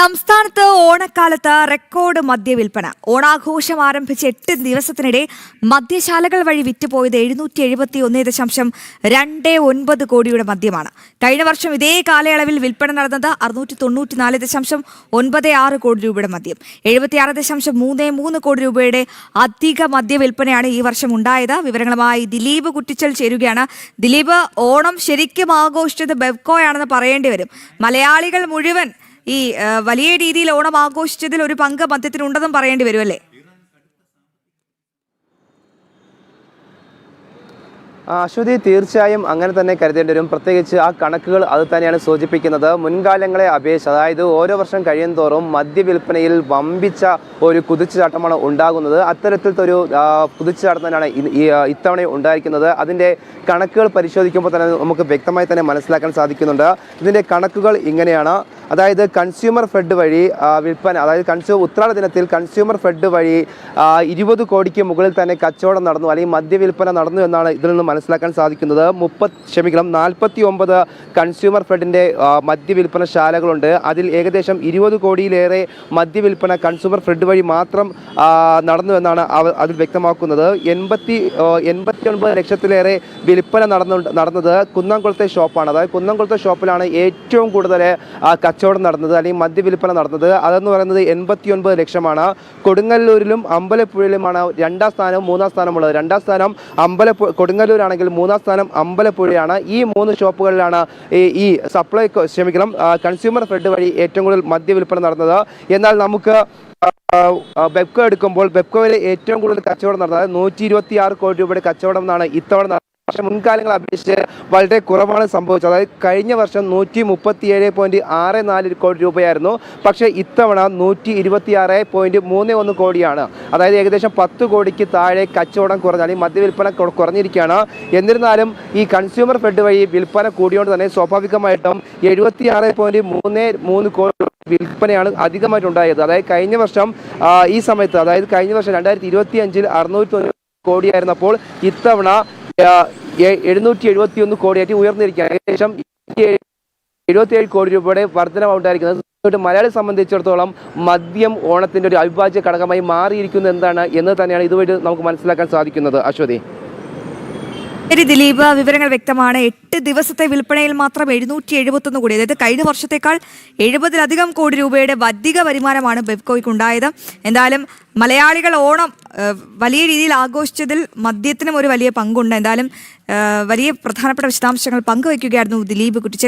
സംസ്ഥാനത്ത് ഓണക്കാലത്ത് റെക്കോർഡ് മദ്യവിൽപ്പന. ഓണാഘോഷം ആരംഭിച്ച് 8 ദിവസത്തിനിടെ മദ്യശാലകൾ വഴി വിറ്റുപോയത് 771.29 കോടിയുടെ മദ്യമാണ്. കഴിഞ്ഞ വർഷം ഇതേ കാലയളവിൽ വിൽപ്പന നടന്നത് 694.96 കോടി രൂപയുടെ മദ്യം. 76.33 കോടി രൂപയുടെ അധിക മദ്യവിൽപ്പനയാണ് ഈ വർഷം ഉണ്ടായത്. വിവരങ്ങളുമായി ദിലീപ് കുറ്റിച്ചൽ ചേരുകയാണ്. ദിലീപ്, ഓണം ശരിക്കും ആഘോഷിച്ചത് ബെവ്കോയാണെന്ന് പറയേണ്ടി വരും. മലയാളികൾ മുഴുവൻ ഈ വലിയ രീതിയിൽ ഓണം ആഘോഷിച്ചതിൽ ഒരു പങ്ക് മദ്യത്തിനുണ്ടെന്നും പറയേണ്ടി വരുമല്ലേ? അശ്വതി, തീർച്ചയായും അങ്ങനെ തന്നെ കരുതേണ്ടി വരും. പ്രത്യേകിച്ച് ആ കണക്കുകൾ അത് തന്നെയാണ് സൂചിപ്പിക്കുന്നത്. മുൻകാലങ്ങളെ അപേക്ഷിച്ച്, അതായത് ഓരോ വർഷം കഴിയും തോറും മദ്യവിൽപ്പനയിൽ വമ്പിച്ച ഒരു കുതിച്ചുചാട്ടമാണ് ഉണ്ടാകുന്നത്. അത്തരത്തിലത്തെ ഒരു കുതിച്ചുചാട്ടം തന്നെയാണ് ഇത്തവണ ഉണ്ടായിരിക്കുന്നത്. അതിൻ്റെ കണക്കുകൾ പരിശോധിക്കുമ്പോൾ തന്നെ നമുക്ക് വ്യക്തമായി തന്നെ മനസ്സിലാക്കാൻ സാധിക്കുന്നുണ്ട്. ഇതിൻ്റെ കണക്കുകൾ ഇങ്ങനെയാണ്. അതായത് കൺസ്യൂമർ ഫെഡ് വഴി വിൽപ്പന, അതായത് ഉത്രാട ദിനത്തിൽ കൺസ്യൂമർ ഫെഡ് വഴി 20 കോടിക്ക് മുകളിൽ തന്നെ കച്ചവടം നടന്നു, അല്ലെങ്കിൽ മദ്യവിൽപ്പന നടന്നു എന്നാണ് ഇതിൽ നിന്ന് മനസ്സിലാക്കാൻ സാധിക്കുന്നത്. 49 കൺസ്യൂമർ ഫെഡിൻ്റെ മദ്യവിൽപ്പന ശാലകളുണ്ട്. അതിൽ ഏകദേശം 20 കോടിയിലേറെ മദ്യവിൽപ്പന കൺസ്യൂമർ ഫെഡ് വഴി മാത്രം നടന്നു എന്നാണ് അതിൽ വ്യക്തമാക്കുന്നത്. 89 ലക്ഷത്തിലേറെ വിൽപ്പന നടന്നത് കുന്നംകുളത്തെ ഷോപ്പാണ്. അതായത് കുന്നംകുളത്തെ ഷോപ്പിലാണ് ഏറ്റവും കൂടുതൽ കച്ചവടം നടന്നത്, അല്ലെങ്കിൽ മദ്യവിൽപ്പന നടന്നത്. അതെന്ന് പറയുന്നത് 89 ലക്ഷമാണ്. കൊടുങ്ങല്ലൂരിലും അമ്പലപ്പുഴയിലുമാണ് 2ാം സ്ഥാനവും 3ാം സ്ഥാനമുള്ളത്. 2ാം സ്ഥാനം കൊടുങ്ങല്ലൂരാണെങ്കിൽ 3ാം സ്ഥാനം അമ്പലപ്പുഴയാണ്. ഈ 3 ഷോപ്പുകളിലാണ് ഈ കൺസ്യൂമർ ഫെഡ് വഴി ഏറ്റവും കൂടുതൽ മദ്യവിൽപ്പന നടന്നത്. എന്നാൽ നമുക്ക് ബെപ്കോ എടുക്കുമ്പോൾ ബെപ്കോയിൽ ഏറ്റവും കൂടുതൽ കച്ചവടം നടന്നത് 126 കോടി രൂപയുടെ കച്ചവടം എന്നാണ് ഇത്തവണ. പക്ഷേ മുൻകാലങ്ങളെ അപേക്ഷിച്ച് വളരെ കുറവാണ് സംഭവിച്ചത്. അതായത് കഴിഞ്ഞ വർഷം 137.64 കോടി രൂപയായിരുന്നു. പക്ഷേ ഇത്തവണ 126.31 കോടിയാണ്. അതായത് ഏകദേശം 10 കോടിക്ക് താഴെ കച്ചവടം കുറഞ്ഞാൽ ഈ മദ്യവിൽപ്പന കുറഞ്ഞിരിക്കുകയാണ്. എന്നിരുന്നാലും ഈ കൺസ്യൂമർ ഫെഡ് വഴി വിൽപ്പന കൂടിയോണ്ട് തന്നെ സ്വാഭാവികമായിട്ടും 76.33 കോടി വിൽപ്പനയാണ് അധികമായിട്ടുണ്ടായത്. അതായത് കഴിഞ്ഞ വർഷം ഈ സമയത്ത്, അതായത് കഴിഞ്ഞ വർഷം 2025 609 കോടിയായിരുന്നപ്പോൾ ഇത്തവണ 771 കോടിയായിട്ട് ഉയർന്നിരിക്കുകയാണ്. ഏകദേശം 77 കോടി രൂപയുടെ വർധനമാണ് ഉണ്ടായിരിക്കുന്നത്. മലയാളിയെ സംബന്ധിച്ചിടത്തോളം മദ്യം ഓണത്തിന്റെ ഒരു അവിഭാജ്യ ഘടകമായി മാറിയിരിക്കുന്നത് എന്താണ് എന്ന് തന്നെയാണ് ഇതുവഴി നമുക്ക് മനസ്സിലാക്കാൻ സാധിക്കുന്നത്. അശ്വതി. ശരി ദിലീപ്, വിവരങ്ങൾ വ്യക്തമാണ്. 8 ദിവസത്തെ വിൽപ്പനയിൽ മാത്രം 771 കോടി, അതായത് കഴിഞ്ഞ വർഷത്തേക്കാൾ 70-ലധികം കോടി രൂപയുടെ അധിക വരുമാനമാണ് ബെവ്കോയ്ക്ക് ഉണ്ടായത്. എന്തായാലും മലയാളികൾ ഓണം വലിയ രീതിയിൽ ആഘോഷിച്ചതിൽ മദ്യത്തിനും ഒരു വലിയ പങ്കുണ്ട്. എന്തായാലും വലിയ പ്രധാനപ്പെട്ട വിശദാംശങ്ങൾ പങ്കുവയ്ക്കുകയായിരുന്നു ദിലീപ് കുറ്റിച്ചൽ.